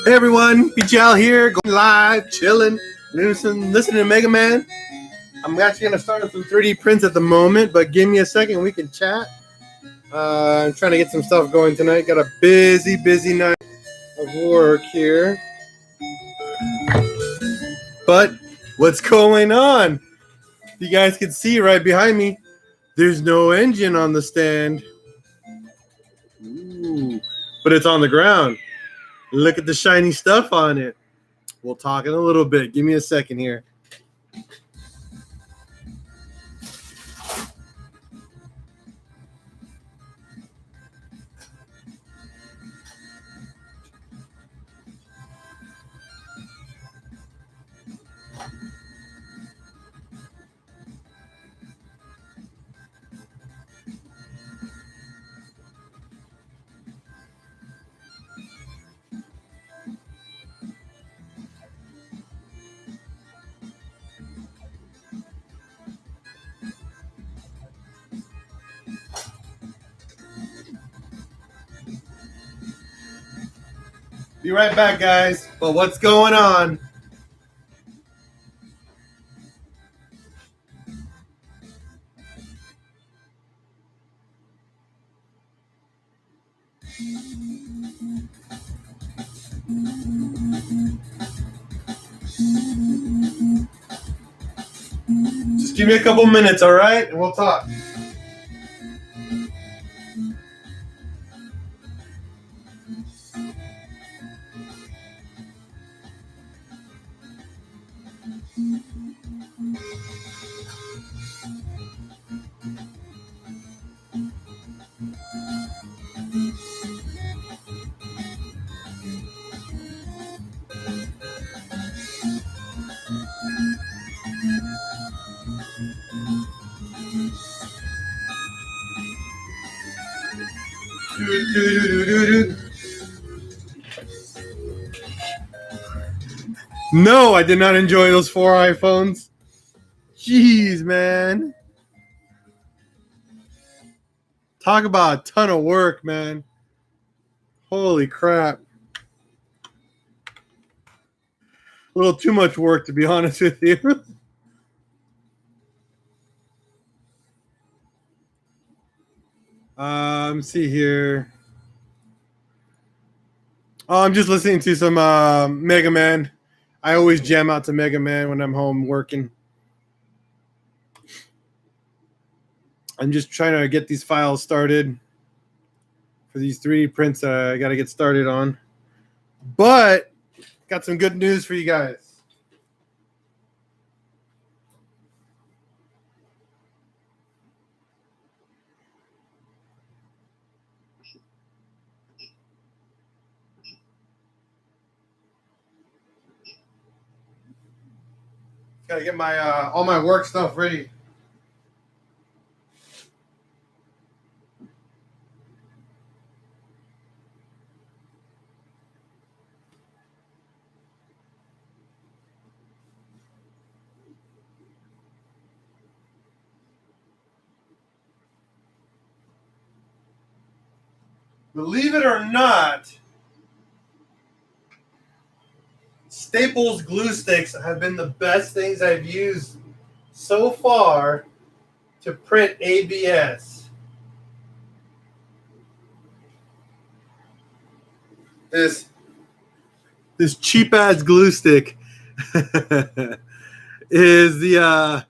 Hey everyone, Pinche here, going live, chilling, listening to Mega Man. I'm actually gonna start with some 3D prints at the moment, but give me a second, we can chat. I'm trying to get some stuff going tonight. Got a busy night of work here. But what's going on? You guys can see right behind me, there's no engine on the stand. Ooh, but it's on the ground. Look at the shiny stuff on it. We'll talk in a little bit. Give me a second here. Be right back, guys. But what's going on? Just give me a couple minutes, all right? And we'll talk. No, I did not enjoy those 4 iPhones. Jeez, man. Talk about a ton of work, man. Holy crap. A little too much work, to be honest with you. Let's see here. Oh, I'm just listening to some Mega Man. I always jam out to Mega Man when I'm home working. I'm just trying to get these files started for these 3D prints that I got to get started on. But got some good news for you guys. Gotta get my all my work stuff ready. Believe it or not, Staples glue sticks have been the best things I've used so far to print ABS. This cheap ass glue stick is the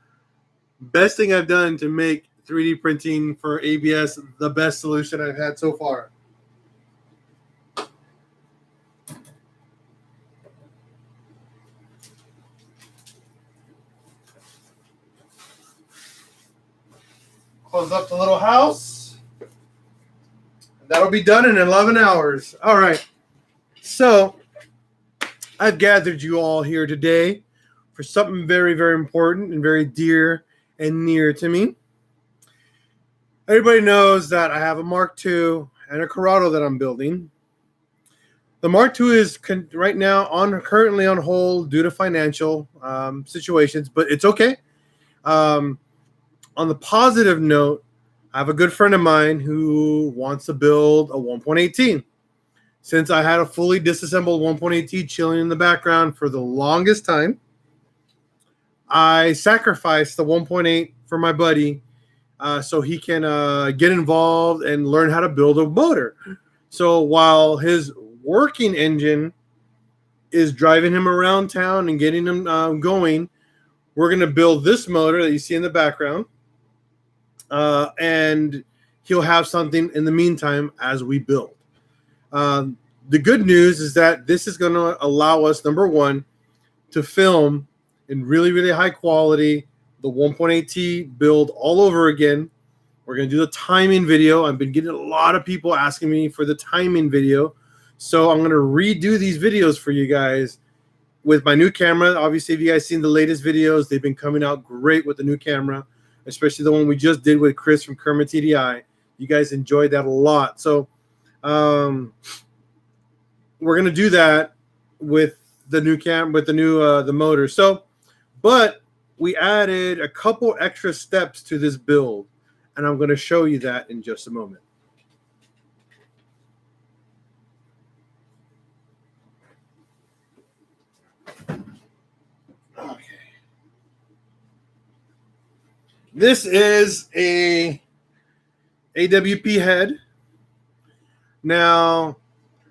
best thing I've done to make 3D printing for ABS the best solution I've had so far. Close up the little house. That'll be done in 11 hours. All right. So I've gathered you all here today for something very, very important and very dear and near to me. Everybody knows that I have a Mark II and a Corrado that I'm building. The Mark II is right now currently on hold due to financial situations, but it's okay. On the positive note, I have a good friend of mine who wants to build a 1.18. since I had a fully disassembled 1.8T chilling in the background for the longest time, I sacrificed the 1.8 for my buddy so he can get involved and learn how to build a motor. So while his working engine is driving him around town and getting him going, we're going to build this motor that you see in the background. And he'll have something in the meantime as we build. The good news is that this is going to allow us, number one, to film in really, really high quality, the 1.8T build all over again. We're going to do the timing video. I've been getting a lot of people asking me for the timing video. So I'm going to redo these videos for you guys with my new camera. Obviously, if you guys seen the latest videos, they've been coming out great with the new camera, especially the one we just did with Chris from Kermit TDI. You guys enjoyed that a lot. So we're going to do that with the new the motor. So, but we added a couple extra steps to this build, and I'm going to show you that in just a moment. Okay. This is a AWP head. Now,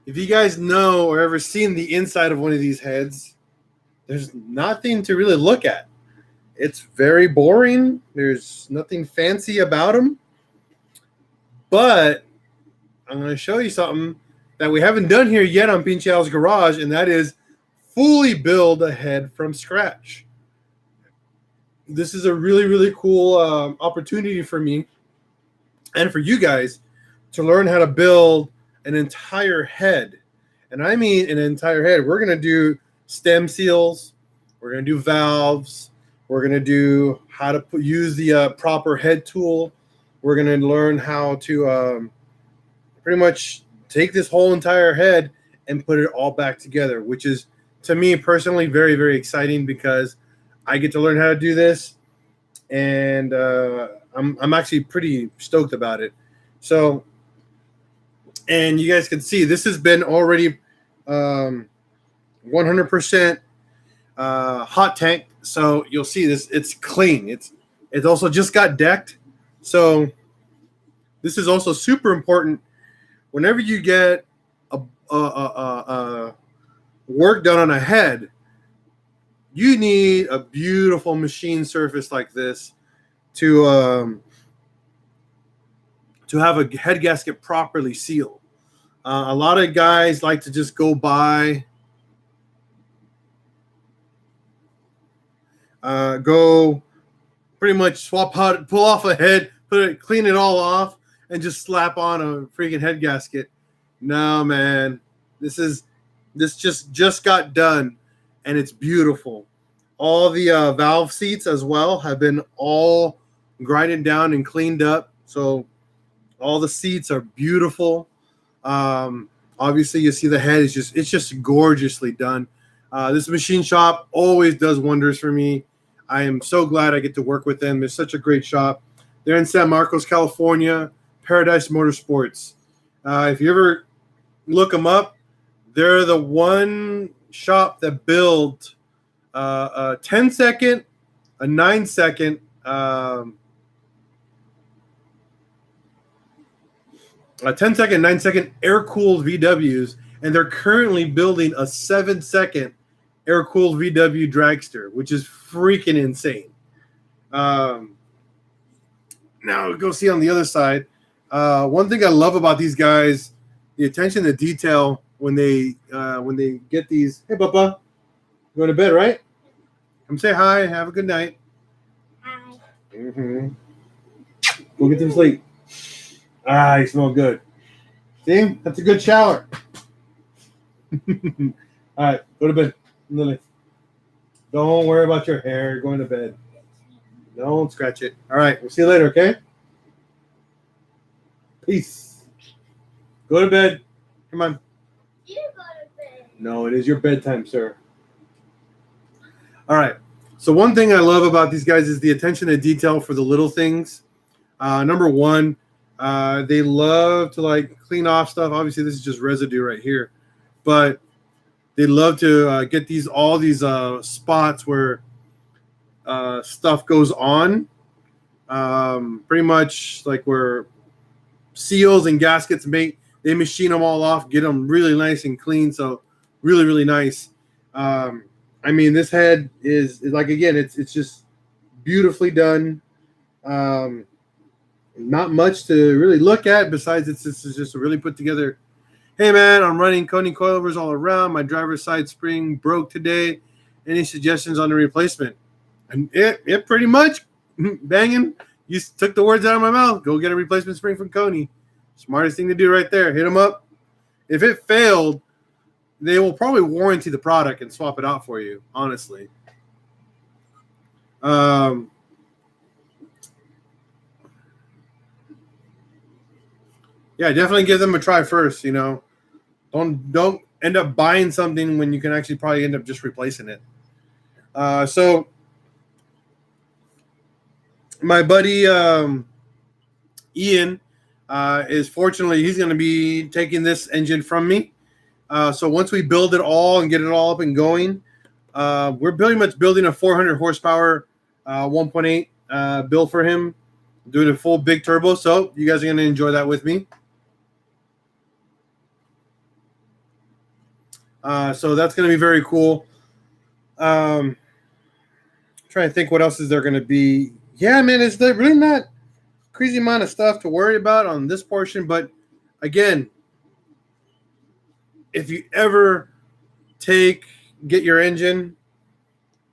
if you guys know or ever seen the inside of one of these heads, there's nothing to really look at. It's very boring. There's nothing fancy about them. But I'm going to show you something that we haven't done here yet on Pinche's Garage, and that is fully build a head from scratch. This is a really, really cool opportunity for me and for you guys to learn how to build an entire head. And I mean an entire head. We're going to do stem seals. We're going to do valves. We're going to do how to use the proper head tool. We're going to learn how to pretty much take this whole entire head and put it all back together, which is, to me personally, very, very exciting because I get to learn how to do this. And I'm actually pretty stoked about it. So, and you guys can see this has been already 100% hot tank. So you'll see this, it's clean. It's also just got decked. So this is also super important. Whenever you get a work done on a head, you need a beautiful machine surface like this to have a head gasket properly sealed. A lot of guys like to just go by, go pretty much swap out, pull off a head, clean it all off, and just slap on a freaking head gasket. No, man, this just got done, and it's beautiful. All the valve seats as well have been all grinded down and cleaned up, so all the seats are beautiful. Obviously, you see the head is just gorgeously done. This machine shop always does wonders for me. I am so glad I get to work with them. They're such a great shop. They're in San Marcos, California, Paradise Motorsports. If you ever look them up, they're the one shop that built a 10-second, a 9-second, a 10-second, 9-second air-cooled VWs, and they're currently building a 7-second air-cooled VW dragster, which is freaking insane. Now go see on the other side. One thing I love about these guys, the attention to detail when they get these. Hey, Papa, going to bed, right? Come say hi. Have a good night. Hi. Mm-hmm. Go get some sleep. Ah, you smell good. See? That's a good shower. All right, go to bed. Lily. Don't worry about your hair. You're going to bed. Don't scratch it. All right, we'll see you later, okay? Peace. Go to bed. Come on. You go to bed. No, it is your bedtime, sir. All right. So one thing I love about these guys is the attention to detail for the little things. Number one, They love to like clean off stuff. Obviously, this is just residue right here, but they love to get all these spots where stuff goes on. Pretty much like where seals and gaskets make. They machine them all off, get them really nice and clean. So really, really nice. I mean, this head is like, again, it's just beautifully done. Not much to really look at besides this is just a really put together. Hey man, I'm running Coney coilovers all around. My driver's side spring broke today. Any suggestions on the replacement? And it pretty much banging. You took the words out of my mouth. Go get a replacement spring from Coney. Smartest thing to do right there. Hit them up. If it failed, they will probably warranty the product and swap it out for you, honestly. Yeah, definitely give them a try first, you know. Don't end up buying something when you can actually probably end up just replacing it. So my buddy Ian is fortunately he's going to be taking this engine from me. So once we build it all and get it all up and going, we're pretty much building a 400 horsepower 1.8 build for him, doing a full big turbo. So you guys are going to enjoy that with me. So that's going to be very cool. Trying to think what else is there going to be. Yeah, man, it's really not crazy amount of stuff to worry about on this portion. But again, if you ever get your engine,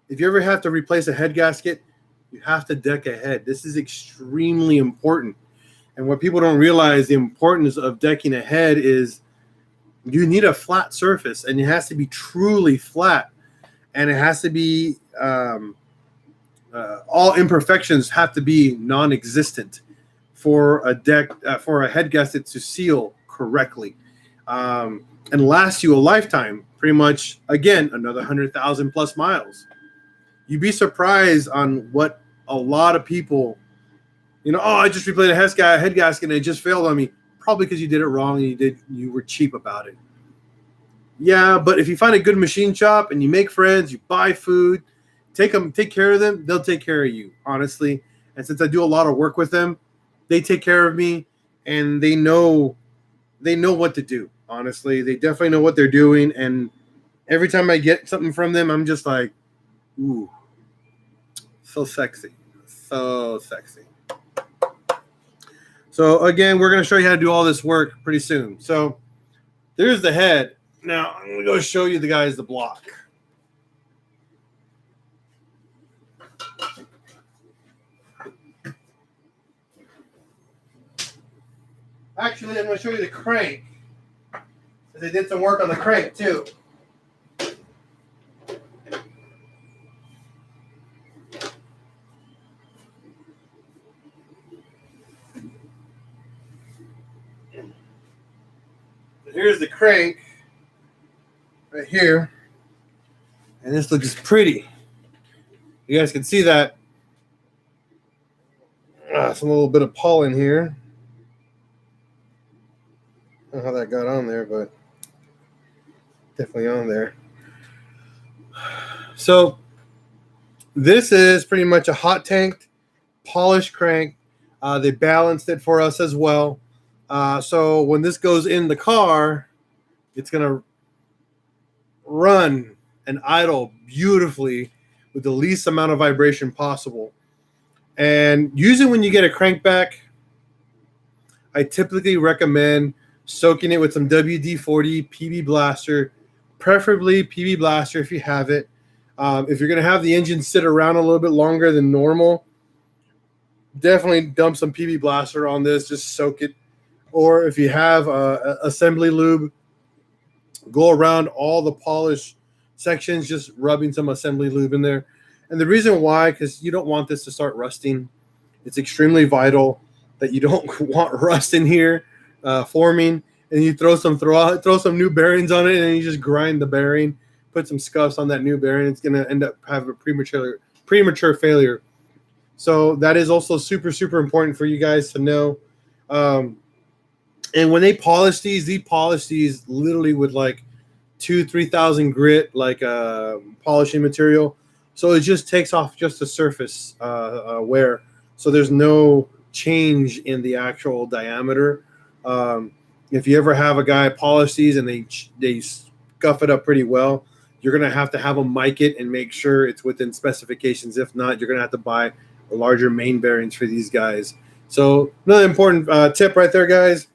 if you ever have to replace a head gasket, you have to deck a head. This is extremely important. And what people don't realize, the importance of decking a head is you need a flat surface, and it has to be truly flat. And it has to be all imperfections have to be non-existent for a head gasket to seal correctly and last you a lifetime. Pretty much, again, another 100,000 plus miles. You'd be surprised on what a lot of people, I just replaced a head gasket and it just failed on me. Probably because you did it wrong and you were cheap about it. Yeah, but if you find a good machine shop and you make friends, you buy food, take care of them, they'll take care of you, honestly. And since I do a lot of work with them, they take care of me, and they know what to do. Honestly, they definitely know what they're doing. And every time I get something from them, I'm just like, ooh, so sexy, so sexy. So again, we're going to show you how to do all this work pretty soon. So there's the head. Now I'm going to go show you the block. Actually, I'm going to show you the crank. They did some work on the crank too. Here's the crank right here, and this looks pretty. You guys can see that. Some little bit of pollen here. I don't know how that got on there, but definitely on there. So this is pretty much a hot tanked, polished crank. They balanced it for us as well. So when this goes in the car, it's going to run and idle beautifully with the least amount of vibration possible. And usually when you get a crank back, I typically recommend soaking it with some WD-40 PB Blaster, preferably PB Blaster if you have it. If you're going to have the engine sit around a little bit longer than normal, definitely dump some PB Blaster on this. Just soak it. Or if you have assembly lube, go around all the polished sections, just rubbing some assembly lube in there. And the reason why, because you don't want this to start rusting. It's extremely vital that you don't want rust in here forming. And you throw some new bearings on it, and you just grind the bearing, put some scuffs on that new bearing. It's going to end up having a premature failure. So that is also super, super important for you guys to know. And when they polish these literally with like 2,000-3,000 grit, like polishing material. So it just takes off just the surface wear. So there's no change in the actual diameter. If you ever have a guy polish these and they scuff it up pretty well, you're gonna have to mic it and make sure it's within specifications. If not, you're gonna have to buy larger main bearings for these guys. So another important tip right there, guys.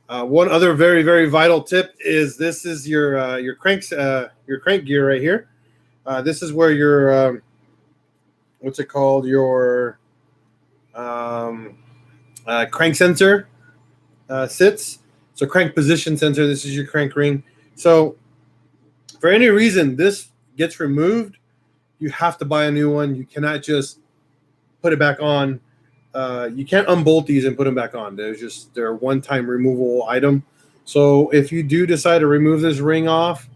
One other very, very vital tip is this is your crank gear right here. This is where your what's it called, your crank sensor sits. So crank position sensor. This is your crank ring. So for any reason this gets removed, you have to buy a new one. You cannot just put it back on. You can't unbolt these and put them back on. They're a one-time removable item. So if you do decide to remove this ring off,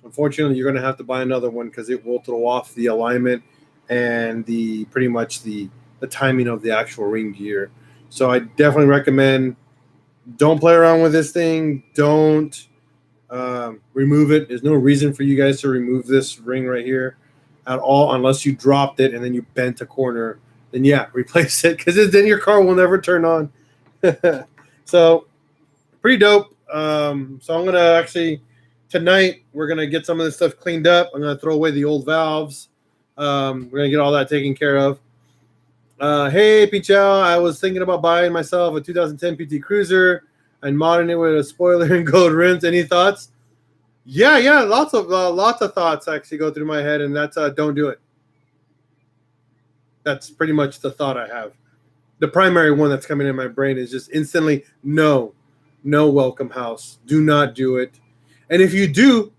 unfortunately, you're going to have to buy another one because it will throw off the alignment and pretty much the timing of the actual ring gear. So I definitely recommend don't play around with this thing. Don't remove it. There's no reason for you guys to remove this ring right here at all unless you dropped it and then you bent a corner. Then yeah, replace it because then your car will never turn on. So pretty dope. So I'm gonna actually tonight we're gonna get some of this stuff cleaned up. I'm gonna throw away the old valves. We're gonna get all that taken care of. Hey Pinche, I was thinking about buying myself a 2010 PT Cruiser and modding it with a spoiler and gold rims. Any thoughts? Yeah, lots of thoughts actually go through my head, and that's don't do it. That's pretty much the thought I have. The primary one that's coming in my brain is just instantly no, welcome house. Do not do it. And if you do,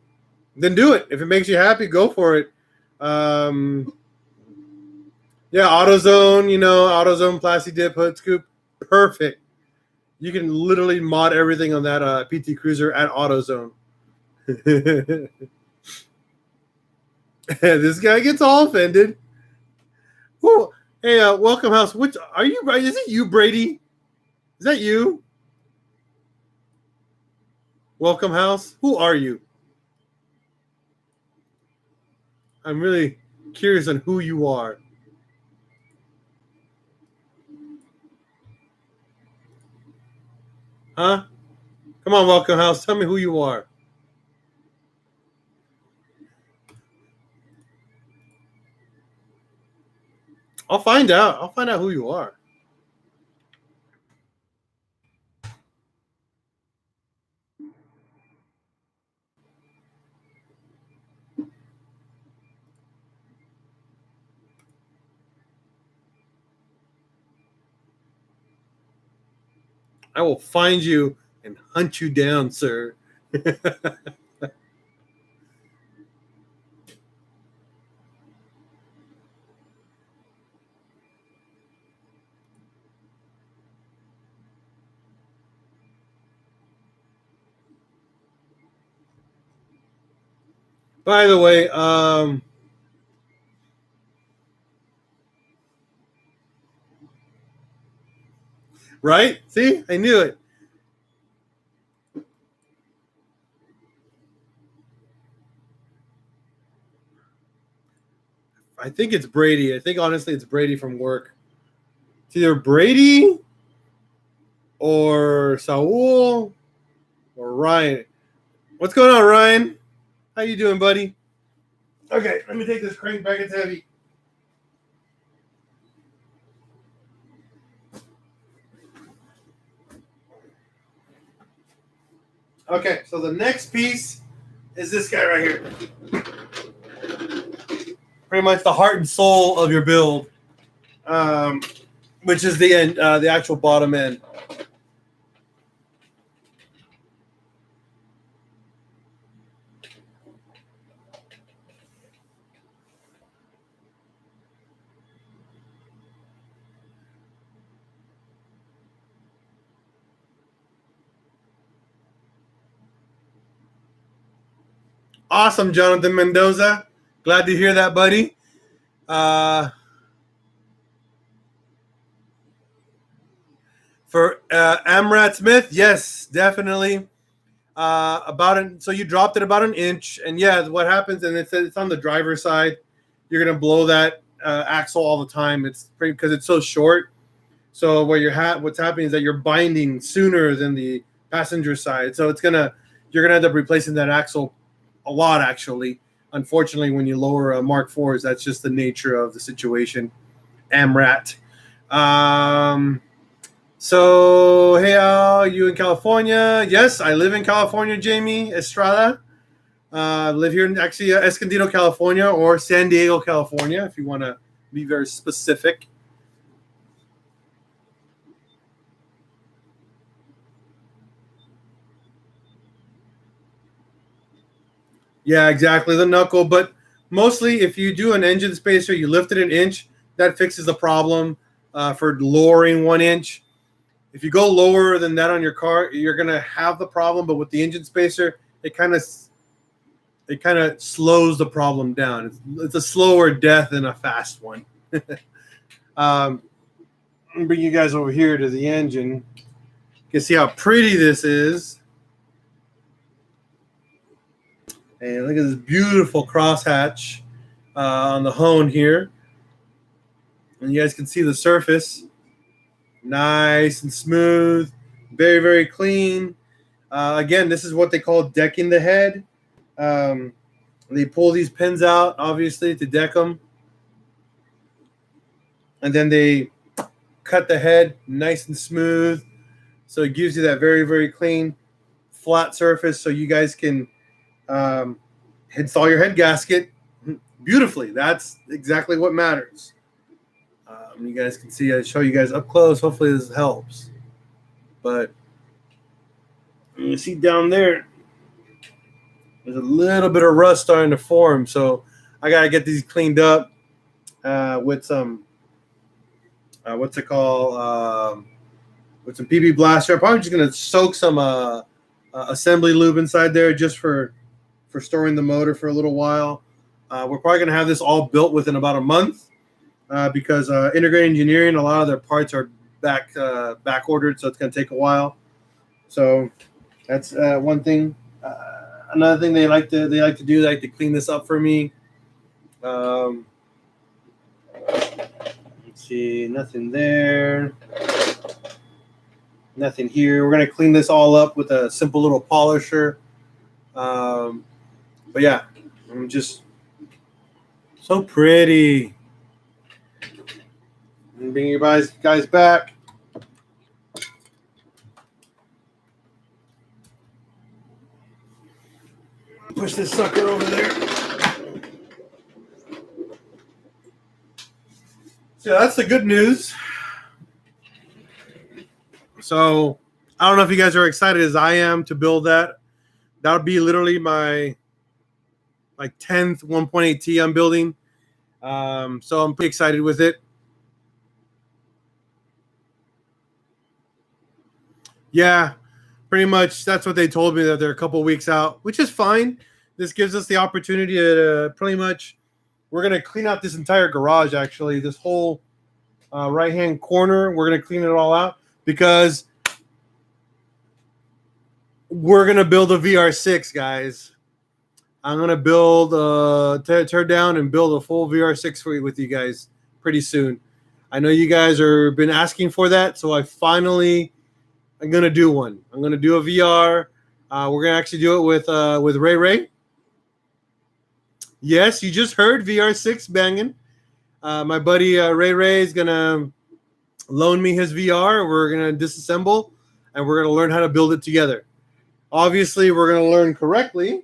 then do it. If it makes you happy, go for it. Yeah, AutoZone, AutoZone plastic dip hood scoop, perfect. You can literally mod everything on that PT Cruiser at AutoZone. This guy gets all offended. Whoa. Hey, welcome house. Which are you? Is it you, Brady? Is that you? Welcome house. Who are you? I'm really curious on who you are. Huh? Come on, welcome house. Tell me who you are. I'll find out. I'll find out who you are. I will find you and hunt you down, sir. By the way, right? See, I knew it. I think it's Brady. I think honestly, it's Brady from work. It's either Brady or Saul or Ryan. What's going on, Ryan? How you doing, buddy? Okay, let me take this crank back. It's heavy. Okay, so the next piece is this guy right here. Pretty much the heart and soul of your build, which is the end, the actual bottom end. Awesome, Jonathan Mendoza. Glad to hear that, buddy. For Amrat Smith, yes, definitely. So you dropped it about an inch, and yeah, what happens? And it's on the driver's side. You're gonna blow that axle all the time. It's because it's so short. So what's happening is that you're binding sooner than the passenger side. So you're gonna end up replacing that axle a lot, actually. Unfortunately, when you lower Mark IVs, that's just the nature of the situation. Amrat. So, hey, Al, you in California? Yes, I live in California, Jamie Estrada. I live here in actually Escondido, California, or San Diego, California, if you want to be very specific. Yeah, exactly, the knuckle. But mostly, if you do an engine spacer, you lift it an inch, that fixes the problem for lowering 1 inch. If you go lower than that on your car, you're gonna have the problem. But with the engine spacer, it kind of slows the problem down. It's a slower death than a fast one. I'll bring you guys over here to the engine. You can see how pretty this is. And look at this beautiful crosshatch on the hone here. And you guys can see the surface. Nice and smooth. Very, very clean. Again, this is what they call decking the head. They pull these pins out, obviously, to deck them. And then they cut the head nice and smooth. So it gives you that very, very clean, flat surface so you guys can install your head gasket beautifully. That's exactly what matters. You guys can see, I show you guys up close. Hopefully this helps. But you see down there, there's a little bit of rust starting to form. So I got to get these cleaned up with some, what's it called? With some PB Blaster. I'm probably just going to soak some assembly lube inside there just for storing the motor for a little while. We're probably going to have this all built within about a month because Integrated Engineering, a lot of their parts are back ordered, so it's going to take a while. So that's one thing. Another thing they like to do, they like to clean this up for me. Let's see, nothing there. Nothing here. We're going to clean this all up with a simple little polisher. But yeah, I'm just so pretty. And bring you guys back. Push this sucker over there. So that's the good news. So I don't know if you guys are excited as I am to build that. That would be literally my 10th 1.8T I'm building. So I'm pretty excited with it. Yeah, pretty much that's what they told me, that they're a couple weeks out, which is fine. This gives us the opportunity to pretty much, we're going to clean out this entire garage, actually. This whole right-hand corner, we're going to clean it all out because we're going to build a VR6, guys. I'm going to build, tear down and build a full VR6 with you guys pretty soon. I know you guys are been asking for that, so I'm going to do one. I'm going to do a VR. We're going to actually do it with Ray Ray. Yes, you just heard VR6 banging. My buddy Ray Ray is going to loan me his VR. We're going to disassemble, and we're going to learn how to build it together. Obviously, we're going to learn correctly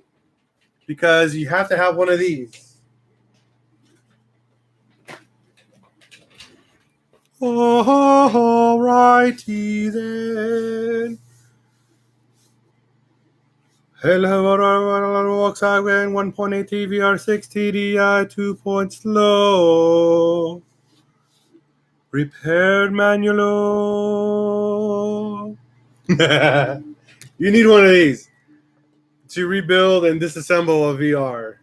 because you have to have one of these. All righty then. Hello, Volkswagen 1.8 VR6 TDI 2 slow. Repaired manual. You need one of these to rebuild and disassemble a VR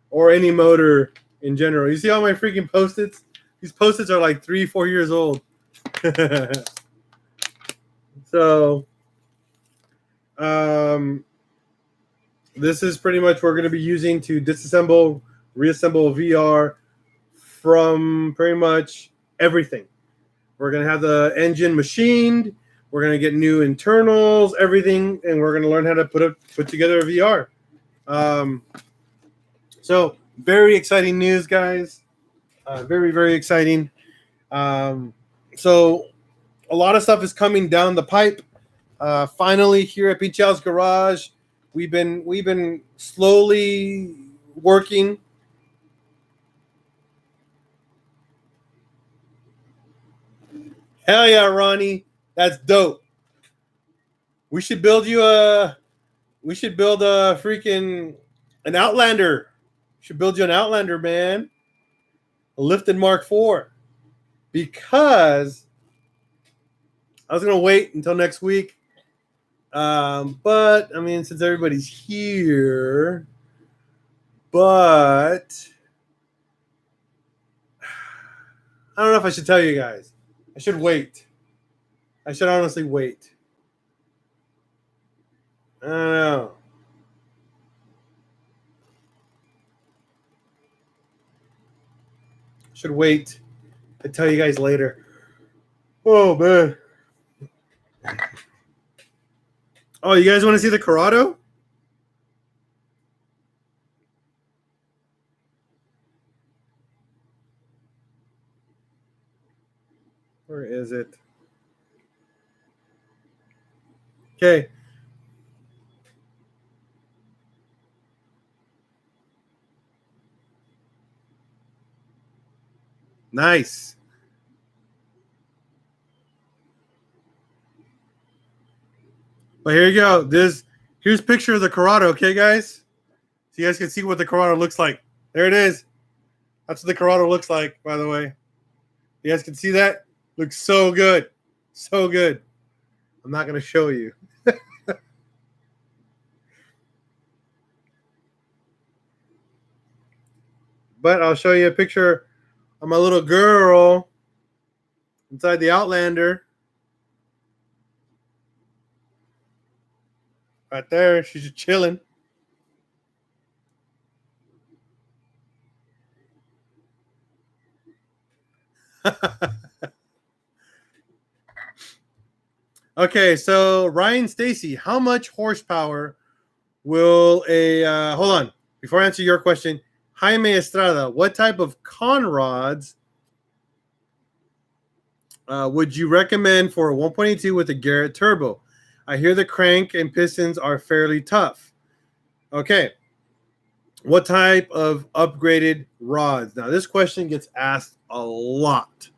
or any motor in general. You see all my freaking Post-its? These Post-its are like 3-4 years old. So, this is pretty much what we're going to be using to disassemble, reassemble VR from pretty much everything. We're going to have the engine machined. We're going to get new internals, everything, and we're going to learn how to put together a VR. So very exciting news, guys. Very, very exciting. So a lot of stuff is coming down the pipe. Finally, here at Pinche's Garage, we've been slowly working. Hell yeah, Ronnie, that's dope. We should build a freaking an Outlander. We should build you an Outlander, man. A lifted Mark IV. Because I was gonna wait until next week. But I mean, since everybody's here, but I don't know if I should tell you guys. I should wait. I should honestly wait. I don't know. Should wait. I'll tell you guys later. Oh, man. Oh, you guys want to see the Corrado? Where is it? Okay. Nice. But here you go. Here's a picture of the Corrado, okay, guys? So you guys can see what the Corrado looks like. There it is. That's what the Corrado looks like, by the way. You guys can see that? Looks so good. So good. I'm not going to show you. But I'll show you a picture of my little girl inside the Outlander. Right there. She's just chilling. Okay, so Ryan Stacy, how much horsepower will hold on, before I answer your question, Jaime Estrada, what type of conrods would you recommend for a 1.82 with a Garrett turbo? I hear the crank and pistons are fairly tough. Okay, what type of upgraded rods? Now, this question gets asked a lot.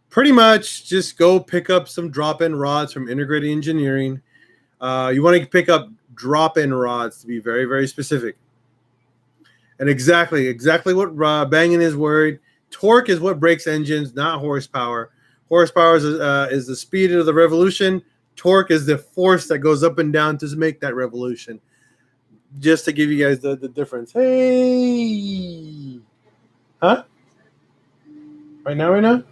Pretty much just go pick up some drop-in rods from Integrated Engineering. You want to pick up drop-in rods, to be very, very specific. And exactly what Bangin is worried. Torque is what breaks engines, not horsepower. Horsepower is the speed of the revolution. Torque is the force that goes up and down to make that revolution. Just to give you guys the difference. Hey! Huh? Right now?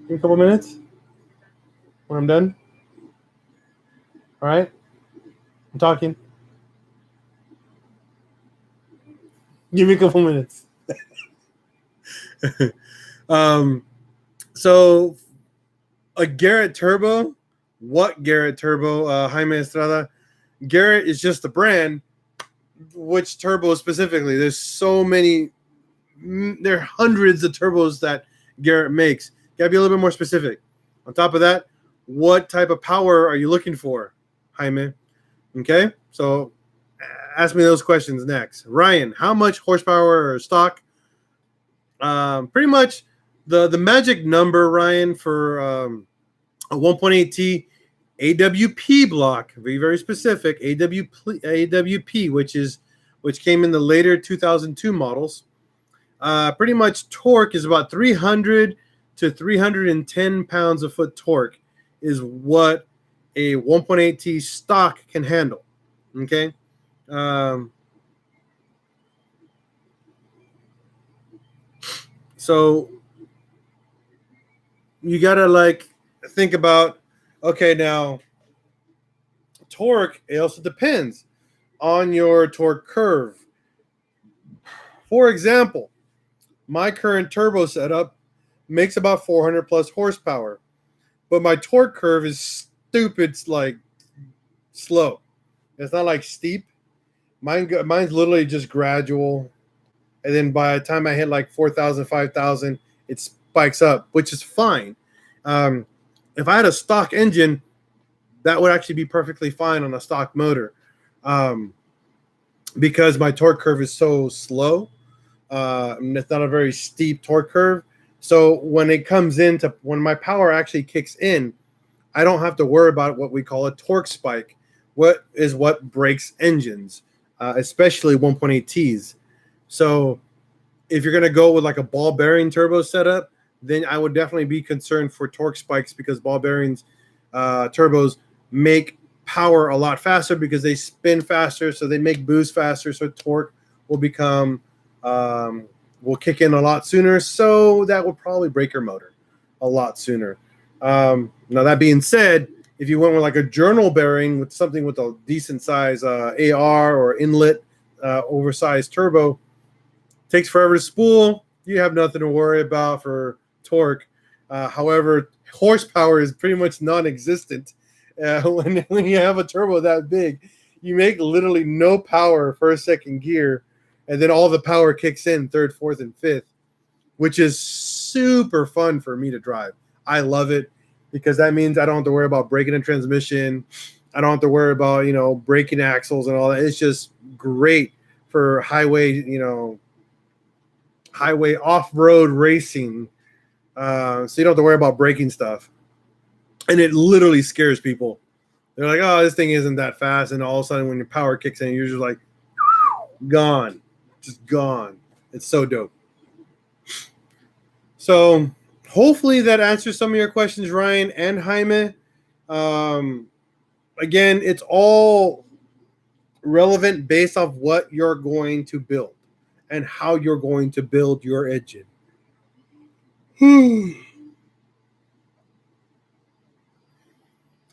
Give me a couple minutes when I'm done. All right? I'm talking. Give me a couple minutes. So a Garrett turbo. What Garrett turbo? Jaime Estrada. Garrett is just the brand. Which turbo specifically? There's so many. There are hundreds of turbos that Garrett makes. Gotta be a little bit more specific. On top of that, what type of power are you looking for, Jaime? Okay, so ask me those questions next. Ryan, how much horsepower or stock? Pretty much the magic number, Ryan, for a 1.8T AWP block, very, very specific, AWP, which came in the later 2002 models. Pretty much torque is about 300 to 310 pounds a foot torque is what a 1.8T stock can handle. Okay. So you gotta think about, Okay, now torque, it also depends on your torque curve. For example, my current turbo setup makes about 400 plus horsepower, but my torque curve is stupid, like slow. It's not like steep. Mine's literally just gradual, and then by the time I hit like 4,000, 5,000, it spikes up, which is fine. Um, if I had a stock engine, that would actually be perfectly fine on a stock motor, because my torque curve is so slow. It's not a very steep torque curve. So when my power actually kicks in, I don't have to worry about what we call a torque spike. What breaks engines, especially 1.8Ts. So if you're going to go with like a ball bearing turbo setup, then I would definitely be concerned for torque spikes, because ball bearings, turbos make power a lot faster because they spin faster, so they make boost faster. So torque will become will kick in a lot sooner. So that will probably break your motor a lot sooner. Now that being said, if you went with like a journal bearing with something with a decent size AR or inlet oversized turbo, takes forever to spool. You have nothing to worry about for torque. However, horsepower is pretty much non-existent when you have a turbo that big. You make literally no power first, second gear, and then all the power kicks in third, fourth, and fifth, which is super fun for me to drive. I love it because that means I don't have to worry about breaking a transmission. I don't have to worry about, breaking axles and all that. It's just great for highway off-road racing. So you don't have to worry about breaking stuff. And it literally scares people. They're like, oh, this thing isn't that fast. And all of a sudden when your power kicks in, you're just like, gone. Just gone. It's so dope. So hopefully that answers some of your questions, Ryan and Jaime. Again, it's all relevant based off what you're going to build and how you're going to build your engine.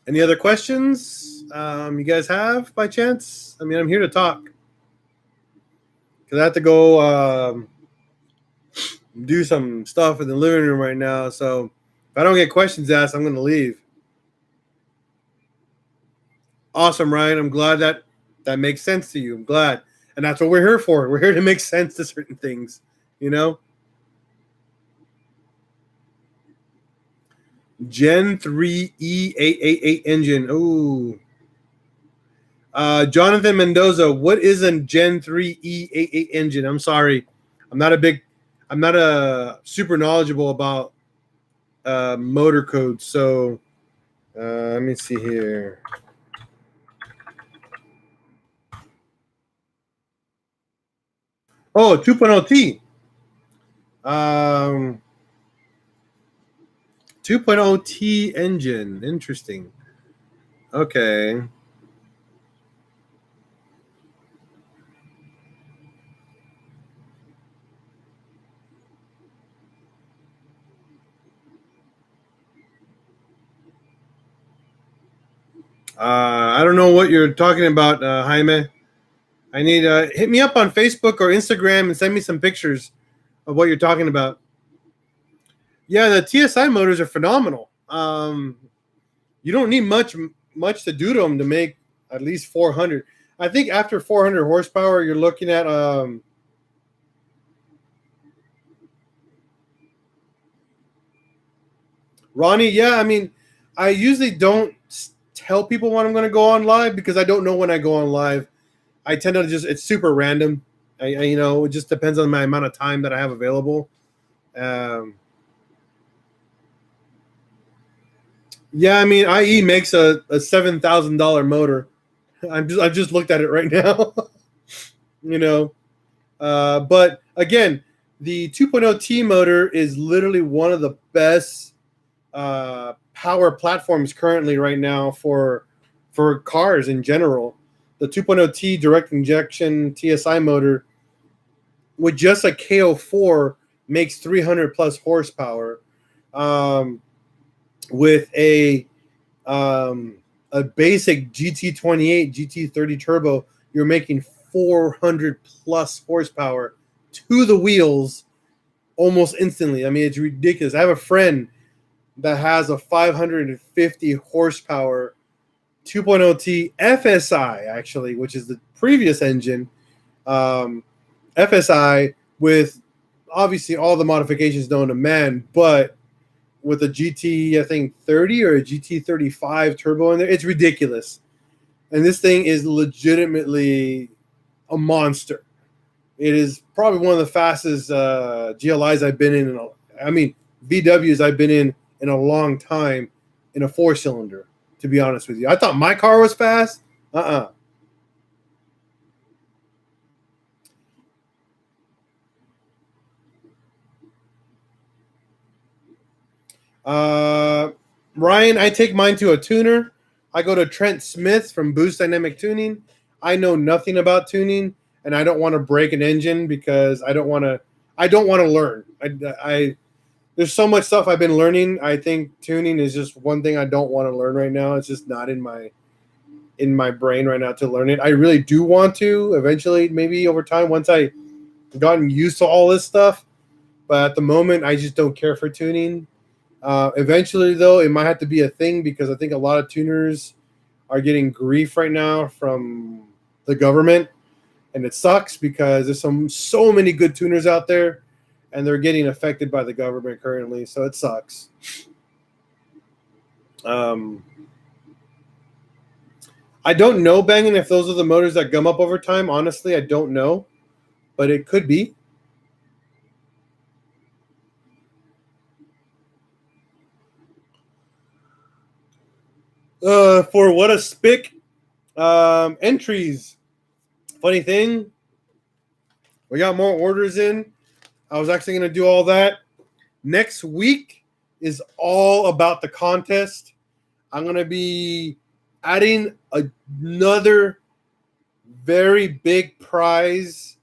Any other questions you guys have by chance? I mean, I'm here to talk. Because I have to go do some stuff in the living room right now. So if I don't get questions asked, I'm going to leave. Awesome, Ryan. I'm glad that makes sense to you. I'm glad. And that's what we're here for. We're here to make sense to certain things, Gen 3 E888 engine. Ooh. Jonathan Mendoza, what is a Gen 3 E88 engine? I'm sorry. I'm not a super knowledgeable about motor code. So let me see here. Oh, 2.0T. 2.0T engine. Interesting. Okay. I don't know what you're talking about, Jaime. I need hit me up on Facebook or Instagram and send me some pictures of what you're talking about. Yeah, the TSI motors are phenomenal. You don't need much to do to them to make at least 400. I think after 400 horsepower, you're looking at Ronnie. Yeah, I mean, I usually don't tell people when I'm going to go on live because I don't know when I go on live. I tend to it's super random. It just depends on my amount of time that I have available. Yeah, I mean, IE makes a $7,000 motor. I've just looked at it right now. But again, the 2.0T motor is literally one of the best power platforms currently right now for cars in general. The 2.0T direct injection TSI motor with just a KO4 makes 300 plus horsepower. With a A basic GT28, GT30 turbo, you're making 400 plus horsepower to the wheels almost instantly. I mean, it's ridiculous. I have a friend that has a 550 horsepower 2.0T FSI, actually, which is the previous engine, FSI, with obviously all the modifications known to man, but with a GT, I think 30 or a GT 35 turbo in there. It's ridiculous. And this thing is legitimately a monster. It is probably one of the fastest GLIs I've been in. VWs I've been in a long time in a 4-cylinder, to be honest with you. I thought my car was fast. Uh-uh. Ryan, I take mine to a tuner. I go to Trent Smith from Boost Dynamic Tuning. I know nothing about tuning, and I don't want to break an engine because I don't want to. I don't want to learn. There's so much stuff I've been learning. I think tuning is just one thing I don't want to learn right now. It's just not in my brain right now to learn it. I really do want to eventually, maybe over time, once I gotten used to all this stuff. But at the moment, I just don't care for tuning. Eventually, though, it might have to be a thing because I think a lot of tuners are getting grief right now from the government, and it sucks because there's so many good tuners out there, and they're getting affected by the government currently, so it sucks. I don't know, Bangin', if those are the motors that gum up over time. Honestly, I don't know, but it could be. For what a spick. Entries. Funny thing, we got more orders in. I was actually going to do all that. Next week is all about the contest. I'm going to be adding another very big prize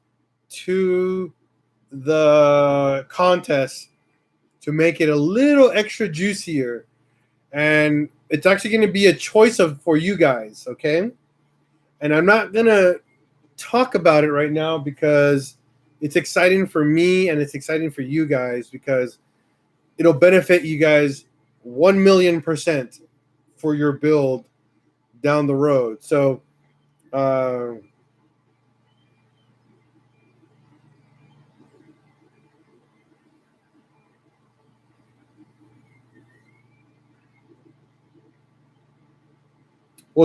to the contest to make it a little extra juicier. And it's actually going to be a choice for you guys, okay? And I'm not going to talk about it right now because it's exciting for me and it's exciting for you guys because it'll benefit you guys 1,000,000% for your build down the road. So, well,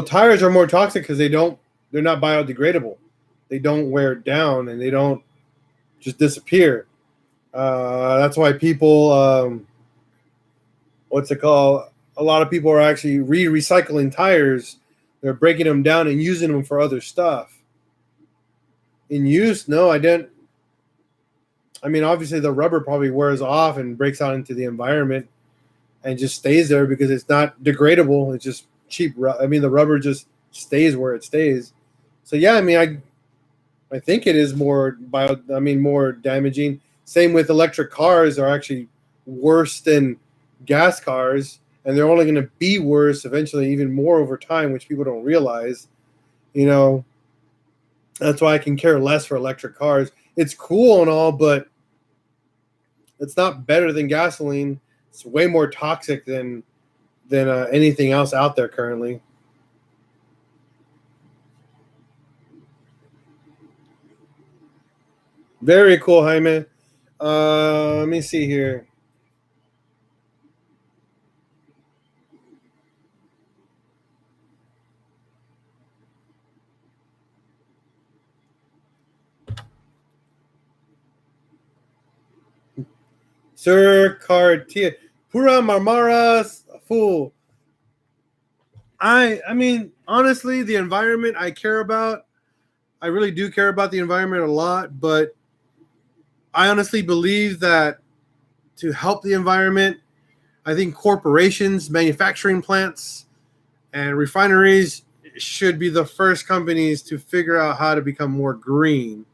tires are more toxic because they're not biodegradable. They don't wear down and they don't just disappear. That's why people, what's it called? A lot of people are actually recycling tires. They're breaking them down and using them for other stuff. In use, no, I didn't. I mean, obviously the rubber probably wears off and breaks out into the environment and just stays there because it's not degradable. It's just cheap. I mean, the rubber just stays where it stays. So yeah, I mean, I think it is more more damaging. Same with electric cars are actually worse than gas cars, and they're only going to be worse eventually, even more over time, which people don't realize. You know, that's why I can care less for electric cars. It's cool and all, but it's not better than gasoline. It's way more toxic than anything else out there currently. Very cool, Jaime. Let me see here. Sir Cartier. Pura Marmaras, fool. I mean, honestly, the environment I care about. I really do care about the environment a lot, but I honestly believe that to help the environment, I think corporations, manufacturing plants, and refineries should be the first companies to figure out how to become more green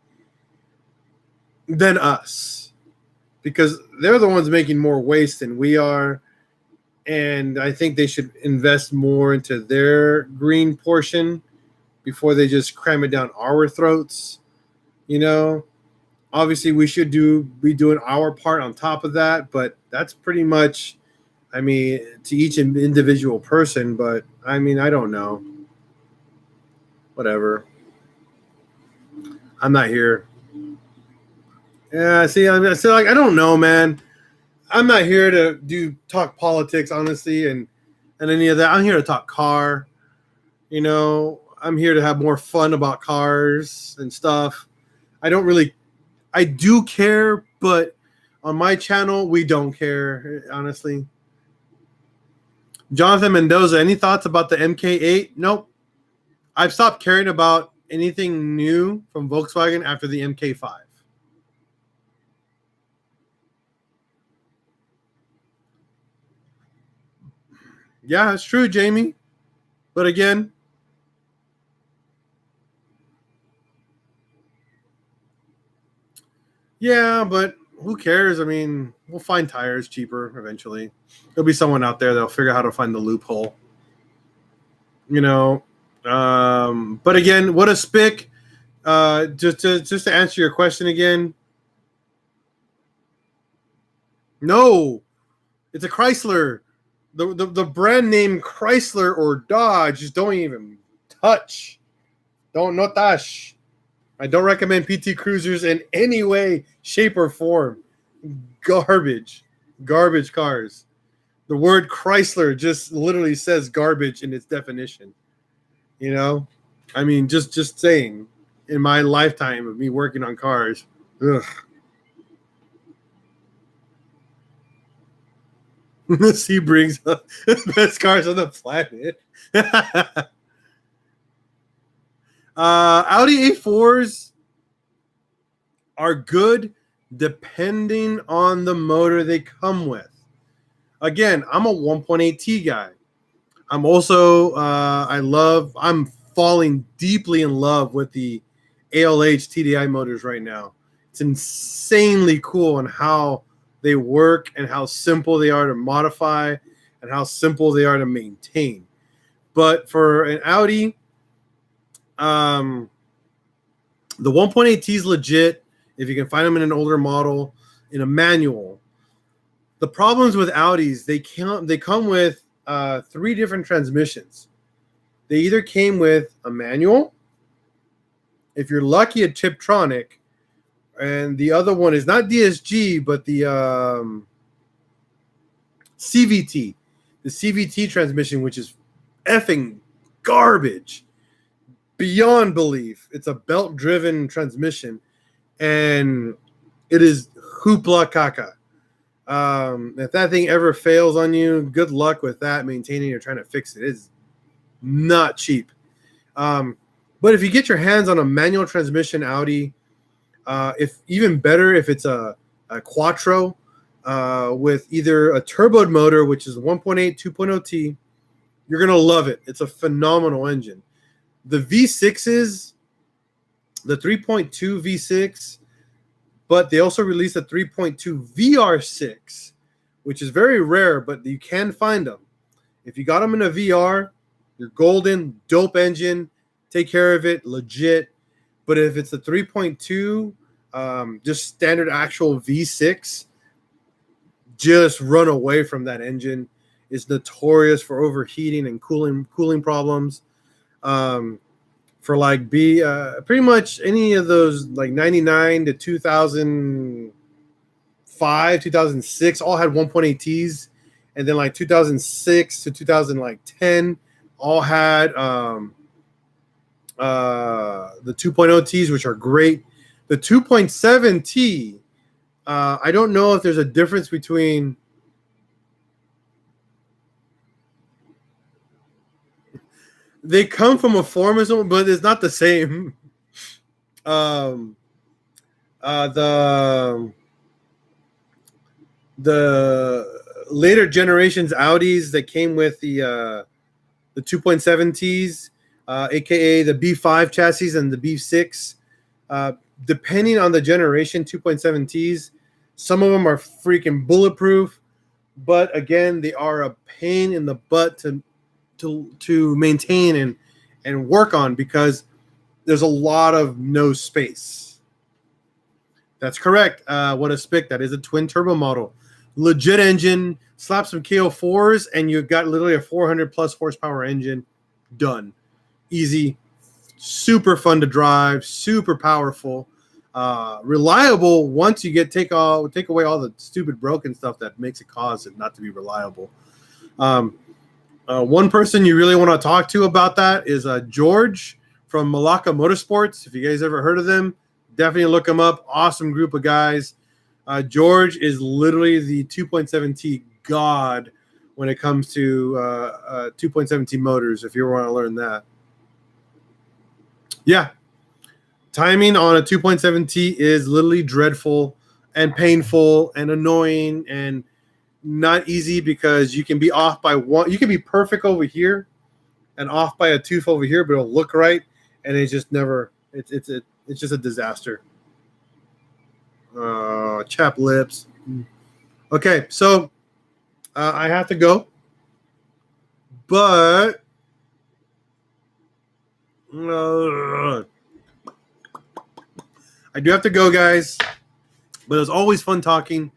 than us because they're the ones making more waste than we are. and I think they should invest more into their green portion before they just cram it down our throats. You know, obviously we should be doing our part on top of that, but that's pretty much, I mean, to each individual person. But I mean, I don't know. Whatever. I'm not here. Yeah, see, I so like I don't know, man. I'm not here to talk politics, honestly, and any of that. I'm here to talk car. You know, I'm here to have more fun about cars and stuff. I don't really, I do care, but on my channel, we don't care, honestly. Jonathan Mendoza, any thoughts about the MK8? Nope. I've stopped caring about anything new from Volkswagen after the MK5. Yeah, it's true, Jamie. But again, yeah, but who cares? I mean, we'll find tires cheaper eventually. There'll be someone out there that'll figure out how to find the loophole. You know, but again, what a spick. Just to answer your question again. No, it's a Chrysler. The brand name Chrysler or Dodge just don't even touch. Don't no touch. I don't recommend PT Cruisers in any way, shape, or form. Garbage. Garbage cars. The word Chrysler just literally says garbage in its definition. You know? I mean, just saying. In my lifetime of me working on cars. Ugh. Sebring's best cars on the planet. Audi A4s are good depending on the motor they come with. Again, I'm a 1.8T guy. I'm also I'm falling deeply in love with the ALH TDI motors right now. It's insanely cool on how they work and how simple they are to modify and how simple they are to maintain. But for an Audi, the 1.8T is legit if you can find them in an older model in a manual. The problems with Audis, they come with 3 different transmissions. They either came with a manual, if you're lucky, a Tiptronic, and the other one is not DSG, but the CVT. The CVT transmission, which is effing garbage. Beyond belief. It's a belt-driven transmission, and it is hoopla caca. If that thing ever fails on you, good luck with that, maintaining or trying to fix it. It's not cheap. But if you get your hands on a manual transmission Audi, if even better if it's a Quattro with either a turbo motor, which is 1.8, 2.0T, you're going to love it. It's a phenomenal engine. The V6s, the 3.2 V6, but they also released a 3.2 VR6, which is very rare, but you can find them. If you got them in a VR, you're golden, dope engine, take care of it, legit. But if it's a 3.2, just standard actual V6, just run away from that engine. It's notorious for overheating and cooling problems. For like pretty much any of those like 99 to 2005, 2006 all had 1.8Ts, and then like 2006 to 2010 all had the 2.0Ts, which are great. The 2.7T, I don't know if there's a difference between they come from a form or something, but it's not the same. The later generations Audis that came with the 2.7Ts, aka the B5 chassis and the B6, depending on the generation, 2.7Ts, some of them are freaking bulletproof. but again, they are a pain in the butt to maintain and work on because there's a lot of no space. That's correct. What a spick. That is a twin turbo model. Legit engine, slap some KO4s, and you've got literally a 400 plus horsepower engine. Done. Easy. Super fun to drive. Super powerful. Reliable once you take away all the stupid broken stuff that makes it cause it not to be reliable. One person you really want to talk to about that is George from Malacca Motorsports. If you guys ever heard of them, definitely look them up. Awesome group of guys. George is literally the 2.7T god when it comes to 2.7T motors, if you want to learn that. Yeah. Timing on a 2.7T is literally dreadful and painful and annoying and not easy because you can be off by one. You can be perfect over here and off by a tooth over here, but it'll look right, and it's just never. It's just a disaster. Chap lips. Okay, so I have to go, but I do have to go, guys. But it was always fun talking.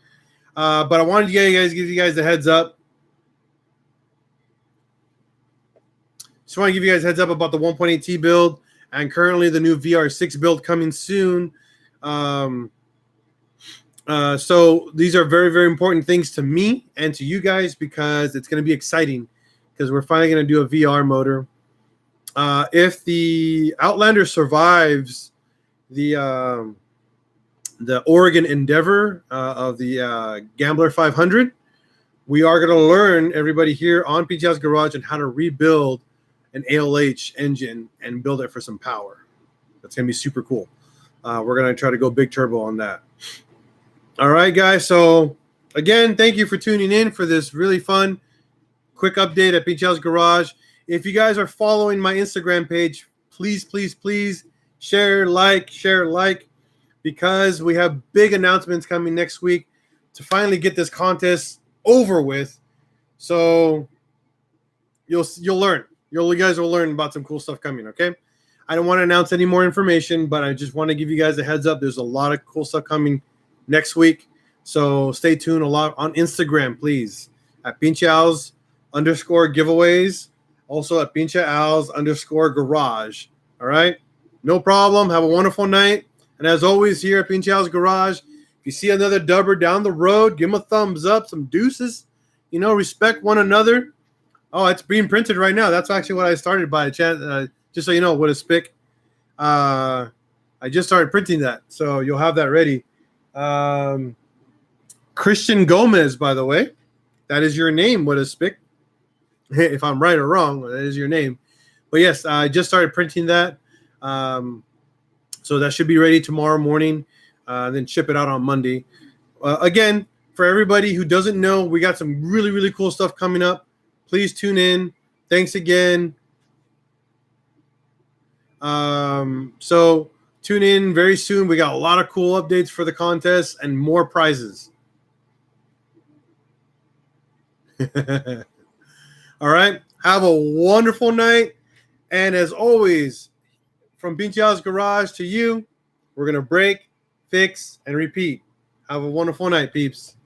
But I wanted to give you guys a heads up. Just want to give you guys a heads up about the 1.8T build and currently the new VR6 build coming soon. So these are very, very important things to me and to you guys because it's going to be exciting because we're finally going to do a VR motor. If the Outlander survives the Oregon Endeavor of the Gambler 500, we are going to learn, everybody here on Pinche's Garage, on how to rebuild an ALH engine and build it for some power. That's going to be super cool. We're going to try to go big turbo on that. All right, guys. So, again, thank you for tuning in for this really fun, quick update at Pinche's Garage. If you guys are following my Instagram page, please, please, please share, like, because we have big announcements coming next week to finally get this contest over with. So you'll learn. You guys will learn about some cool stuff coming, okay? I don't want to announce any more information, but I just want to give you guys a heads up. There's a lot of cool stuff coming next week. So stay tuned a lot on Instagram, please, at PincheAls_giveaways. Also at PincheAls_garage. All right? No problem. Have a wonderful night. And as always, here at Pinche's Garage, if you see another dubber down the road, give them a thumbs up, some deuces. You know, respect one another. Oh, it's being printed right now. That's actually what I started by. Just so you know, what a spick. I just started printing that, so you'll have that ready. Christian Gomez, by the way. That is your name, what a spick. If I'm right or wrong, that is your name. But yes, I just started printing that. So that should be ready tomorrow morning, then ship it out on Monday. Again, for everybody who doesn't know, we got some really, really cool stuff coming up. Please tune in. Thanks again. So tune in very soon. We got a lot of cool updates for the contest and more prizes. All right. Have a wonderful night. And as always, from Pinche's Garage to you, we're going to break, fix, and repeat. Have a wonderful night, peeps.